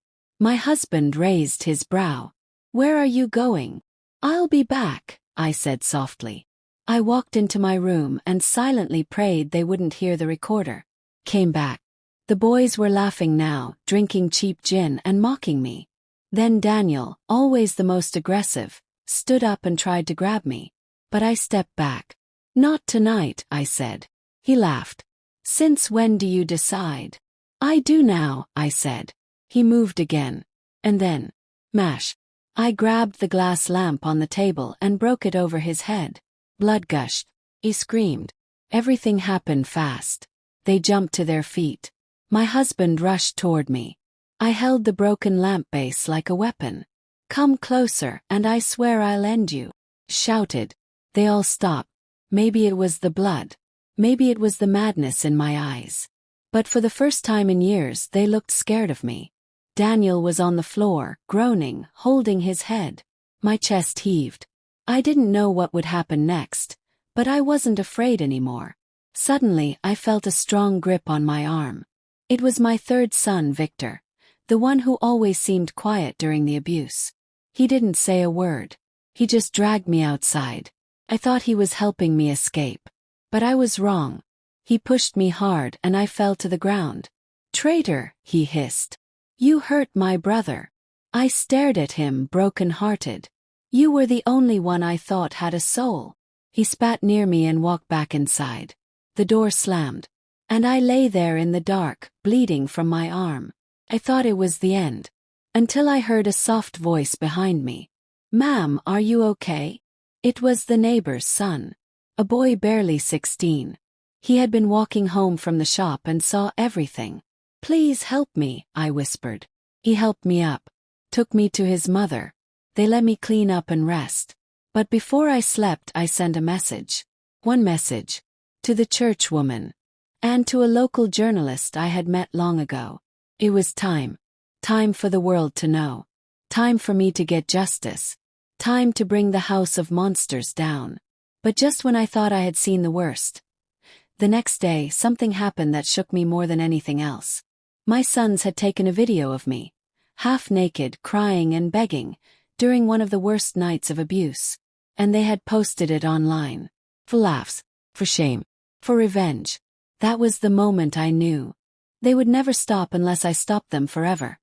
My husband raised his brow. "Where are you going?" "I'll be back," I said softly. I walked into my room and silently prayed they wouldn't hear the recorder. Came back. The boys were laughing now, drinking cheap gin and mocking me. Then Daniel, always the most aggressive, stood up and tried to grab me. But I stepped back. "Not tonight," I said. He laughed. "Since when do you decide?" "I do now," I said. He moved again. And then, mash. I grabbed the glass lamp on the table and broke it over his head. Blood gushed. He screamed. Everything happened fast. They jumped to their feet. My husband rushed toward me. I held the broken lamp base like a weapon. "Come closer, and I swear I'll end you," shouted. They all stopped. Maybe it was the blood. Maybe it was the madness in my eyes. But for the first time in years, they looked scared of me. Daniel was on the floor, groaning, holding his head. My chest heaved. I didn't know what would happen next, but I wasn't afraid anymore. Suddenly, I felt a strong grip on my arm. It was my third son, Victor, the one who always seemed quiet during the abuse. He didn't say a word. He just dragged me outside. I thought he was helping me escape. But I was wrong. He pushed me hard and I fell to the ground. "Traitor," he hissed. "You hurt my brother." I stared at him, broken-hearted. "You were the only one I thought had a soul." He spat near me and walked back inside. The door slammed. And I lay there in the dark, bleeding from my arm. I thought it was the end. Until I heard a soft voice behind me. "Ma'am, are you okay?" It was the neighbor's son. A boy barely 16. He had been walking home from the shop and saw everything. "Please help me," I whispered. He helped me up, took me to his mother. They let me clean up and rest. But before I slept, I sent a message. One message. To the church woman. And to a local journalist I had met long ago. It was time. Time for the world to know. Time for me to get justice. Time to bring the house of monsters down. But just when I thought I had seen the worst, the next day something happened that shook me more than anything else. My sons had taken a video of me, half naked, crying and begging, during one of the worst nights of abuse. And they had posted it online. For laughs, for shame, for revenge. That was the moment I knew. They would never stop unless I stopped them forever.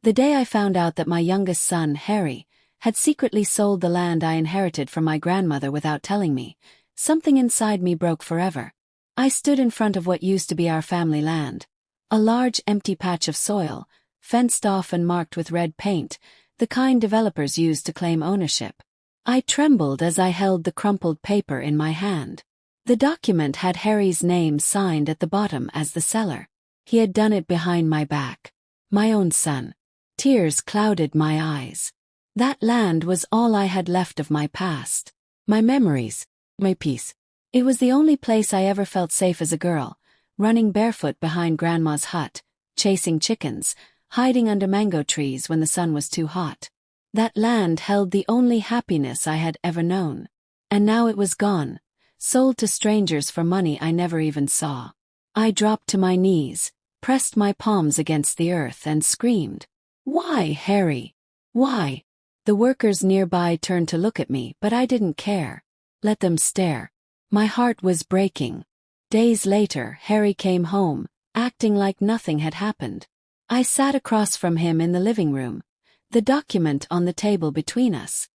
The day I found out that my youngest son, Harry, had secretly sold the land I inherited from my grandmother without telling me, something inside me broke forever. I stood in front of what used to be our family land. A large empty patch of soil, fenced off and marked with red paint, the kind developers use to claim ownership. I trembled as I held the crumpled paper in my hand. The document had Harry's name signed at the bottom as the seller. He had done it behind my back. My own son. Tears clouded my eyes. That land was all I had left of my past. My memories. My peace. It was the only place I ever felt safe as a girl, running barefoot behind Grandma's hut, chasing chickens, hiding under mango trees when the sun was too hot. That land held the only happiness I had ever known. And now it was gone, sold to strangers for money I never even saw. I dropped to my knees, pressed my palms against the earth and screamed, "Why, Harry? Why?" The workers nearby turned to look at me, but I didn't care. Let them stare. My heart was breaking. Days later, Harry came home, acting like nothing had happened. I sat across from him in the living room, the document on the table between us.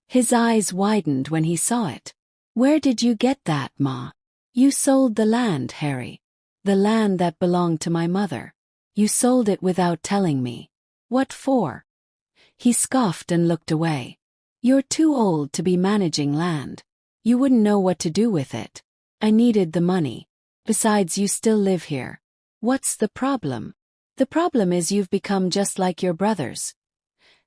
His eyes widened when he saw it. "Where did you get that, Ma?" "You sold the land, Harry. The land that belonged to my mother. You sold it without telling me. What for?" He scoffed and looked away. "You're too old to be managing land. You wouldn't know what to do with it. I needed the money. Besides, you still live here. What's the problem?" "The problem is you've become just like your brothers.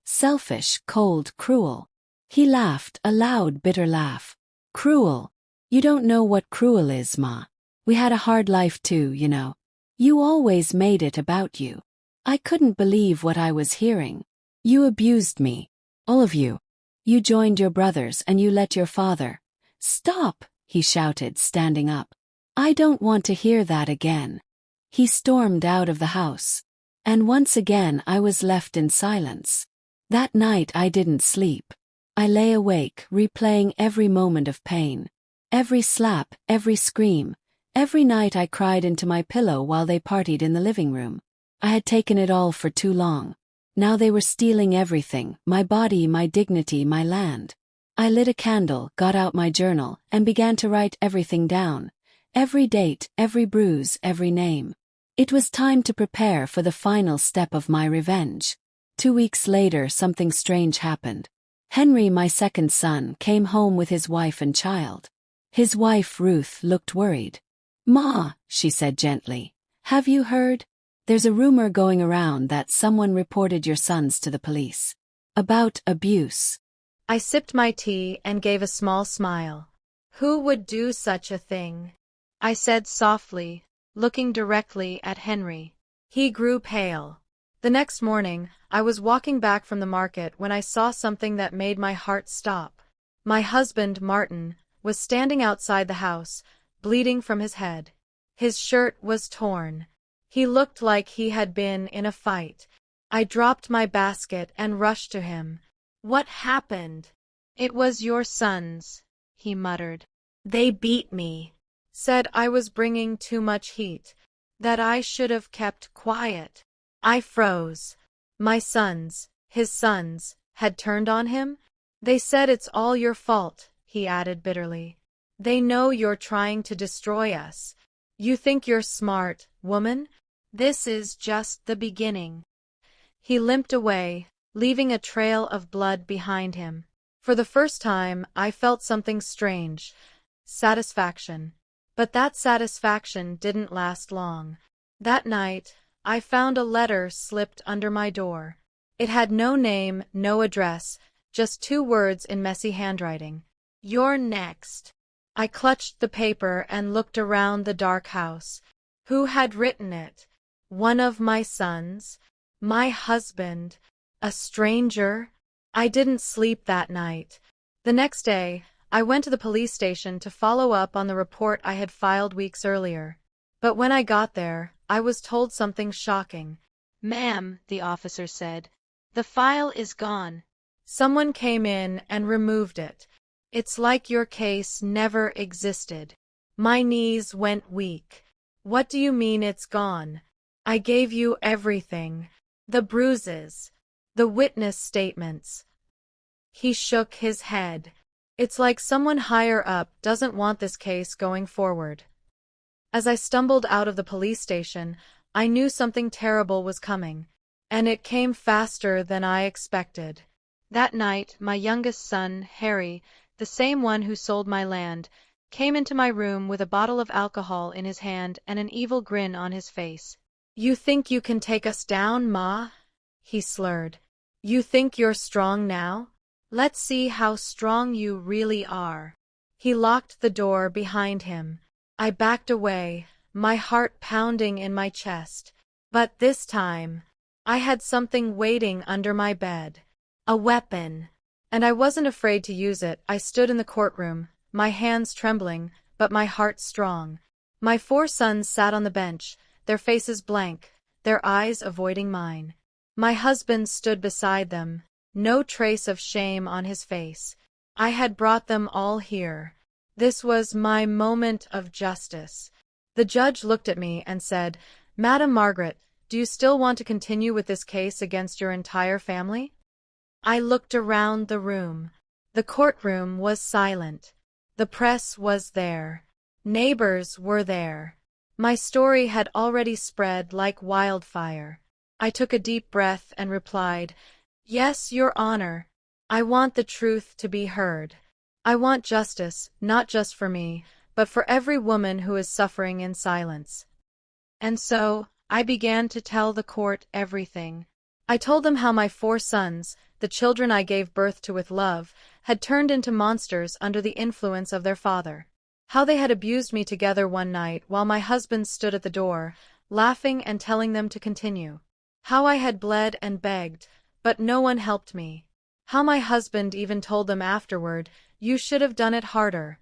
Selfish, cold, cruel." He laughed, a loud, bitter laugh. "Cruel? You don't know what cruel is, Ma. We had a hard life too, you know. You always made it about you." I couldn't believe what I was hearing. "You abused me. All of you. You joined your brothers and you let your father—" "Stop!" he shouted, standing up. "I don't want to hear that again." He stormed out of the house. And once again I was left in silence. That night I didn't sleep. I lay awake, replaying every moment of pain. Every slap, every scream, Every night I cried into my pillow while they partied in the living room. I had taken it all for too long. Now they were stealing everything, my body, my dignity, my land. I lit a candle, got out my journal, and began to write everything down. Every date, every bruise, every name. It was time to prepare for the final step of my revenge. 2 weeks later, something strange happened. Henry, my second son, came home with his wife and child. His wife, Ruth, looked worried. "Ma," she said gently, "have you heard? There's a rumor going around that someone reported your sons to the police. About abuse." I sipped my tea and gave a small smile. "Who would do such a thing?" I said softly, looking directly at Henry. He grew pale. The next morning, I was walking back from the market when I saw something that made my heart stop. My husband, Martin, was standing outside the house, bleeding from his head. His shirt was torn. He looked like he had been in a fight. I dropped my basket and rushed to him. "What happened?" "It was your sons," he muttered. "They beat me. Said I was bringing too much heat. That I should have kept quiet." I froze. My sons, his sons, had turned on him? "They said it's all your fault," he added bitterly. "They know you're trying to destroy us. You think you're smart, woman? This is just the beginning." He limped away, leaving a trail of blood behind him. For the first time, I felt something strange. Satisfaction. But that satisfaction didn't last long. That night, I found a letter slipped under my door. It had no name, no address, just 2 words in messy handwriting. "You're next." I clutched the paper and looked around the dark house. Who had written it? One of my sons? My husband? A stranger? I didn't sleep that night. The next day, I went to the police station to follow up on the report I had filed weeks earlier. But when I got there, I was told something shocking. "Ma'am," the officer said, "the file is gone." Someone came in and removed it. "It's like your case never existed." My knees went weak. "What do you mean it's gone? I gave you everything. The bruises. The witness statements." He shook his head. "It's like someone higher up doesn't want this case going forward." As I stumbled out of the police station, I knew something terrible was coming, and it came faster than I expected. That night, my youngest son, Harry, the same one who sold my land, came into my room with a bottle of alcohol in his hand and an evil grin on his face. "You think you can take us down, Ma?" he slurred. "You think you're strong now? Let's see how strong you really are." He locked the door behind him. I backed away, my heart pounding in my chest. But this time, I had something waiting under my bed. A weapon. And I wasn't afraid to use it. I stood in the courtroom, my hands trembling, but my heart strong. My 4 sons sat on the bench, their faces blank, their eyes avoiding mine. My husband stood beside them, no trace of shame on his face. I had brought them all here. This was my moment of justice. The judge looked at me and said, "Madam Margaret, do you still want to continue with this case against your entire family?" I looked around the room. The courtroom was silent. The press was there. Neighbors were there. My story had already spread like wildfire. I took a deep breath and replied, "Yes, Your Honor. I want the truth to be heard. I want justice, not just for me, but for every woman who is suffering in silence." And so, I began to tell the court everything. I told them how my 4 sons, the children I gave birth to with love, had turned into monsters under the influence of their father. How they had abused me together one night while my husband stood at the door, laughing and telling them to continue. How I had bled and begged, but no one helped me. How my husband even told them afterward, "You should have done it harder."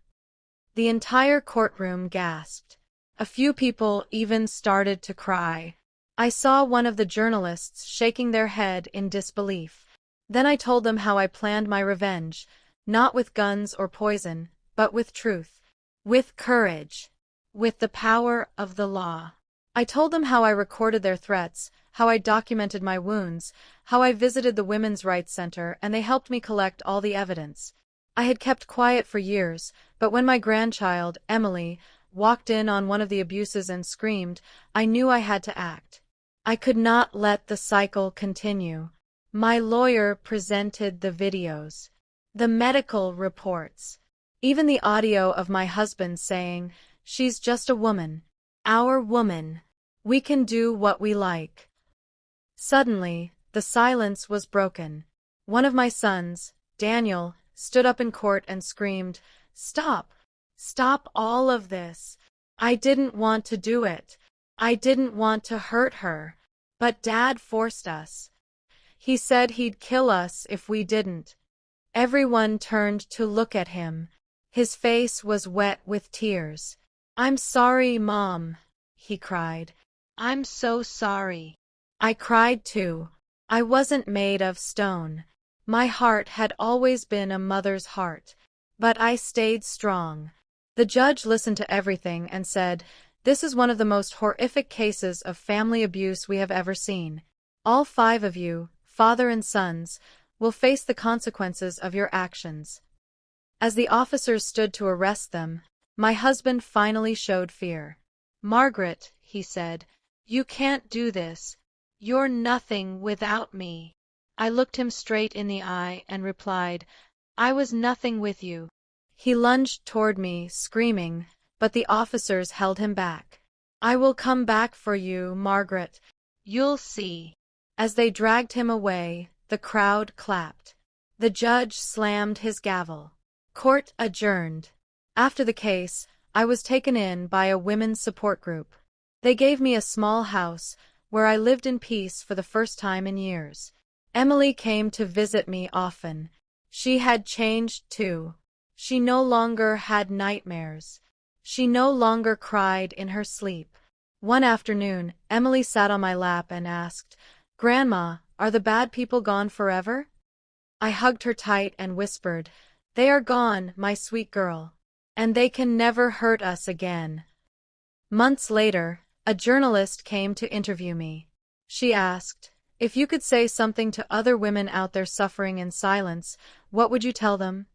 The entire courtroom gasped. A few people even started to cry. I saw one of the journalists shaking their head in disbelief. Then I told them how I planned my revenge, not with guns or poison, but with truth. With courage. with the power of the law. I told them how I recorded their threats, how I documented my wounds, how I visited the Women's Rights Center, and they helped me collect all the evidence. I had kept quiet for years, but when my grandchild, Emily, walked in on one of the abuses and screamed, I knew I had to act. I could not let the cycle continue. My lawyer presented the videos, the medical reports, even the audio of my husband saying, "She's just a woman. Our woman. We can do what we like." Suddenly, the silence was broken. One of my sons, Daniel, stood up in court and screamed, "Stop! Stop all of this. I didn't want to do it. I didn't want to hurt her. But Dad forced us. He said he'd kill us if we didn't." Everyone turned to look at him. His face was wet with tears. "I'm sorry, Mom," he cried. "I'm so sorry." I cried too. I wasn't made of stone. My heart had always been a mother's heart. But I stayed strong. The judge listened to everything and said, "This is one of the most horrific cases of family abuse we have ever seen. All 5 of you, father and sons, will face the consequences of your actions." As the officers stood to arrest them, my husband finally showed fear. "Margaret," he said, "you can't do this. You're nothing without me." I looked him straight in the eye and replied, "I was nothing with you." He lunged toward me, screaming, but the officers held him back. "I will come back for you, Margaret. You'll see." As they dragged him away, the crowd clapped. The judge slammed his gavel. Court adjourned. After the case, I was taken in by a women's support group. They gave me a small house, where I lived in peace for the first time in years. Emily came to visit me often. She had changed too. She no longer had nightmares. She no longer cried in her sleep. One afternoon, Emily sat on my lap and asked, "Grandma, are the bad people gone forever?" I hugged her tight and whispered, "They are gone, my sweet girl. And they can never hurt us again." Months later, a journalist came to interview me. She asked, "If you could say something to other women out there suffering in silence, what would you tell them?"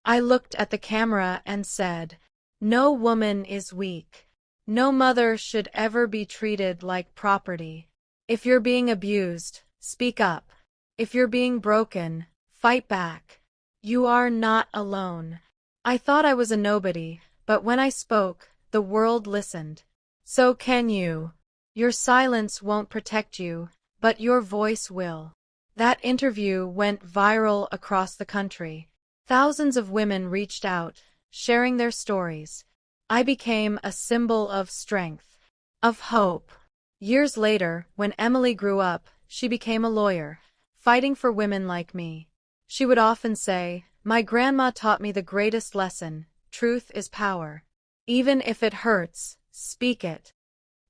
I looked at the camera and said, "No woman is weak. No mother should ever be treated like property. If you're being abused, speak up. If you're being broken, fight back. You are not alone." I thought I was a nobody, but when I spoke, the world listened. So can you. Your silence won't protect you, but your voice will. That interview went viral across the country. Thousands of women reached out, sharing their stories. I became a symbol of strength, of hope. Years later, when Emily grew up, she became a lawyer, fighting for women like me. She would often say, "My grandma taught me the greatest lesson: truth is power. Even if it hurts, speak it."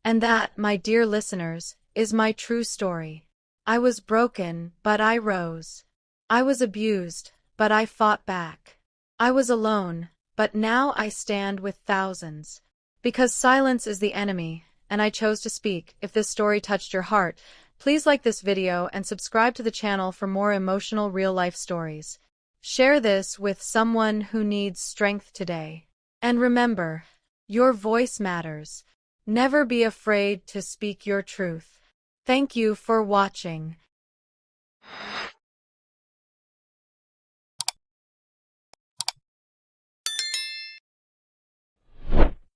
And that, my dear listeners, is my true story. I was broken, but I rose. I was abused, but I fought back. I was alone, but now I stand with thousands. Because silence is the enemy, and I chose to speak. If this story touched your heart, please like this video and subscribe to the channel for more emotional real-life stories. Share this with someone who needs strength today. And remember, your voice matters. Never be afraid to speak your truth. Thank you for watching.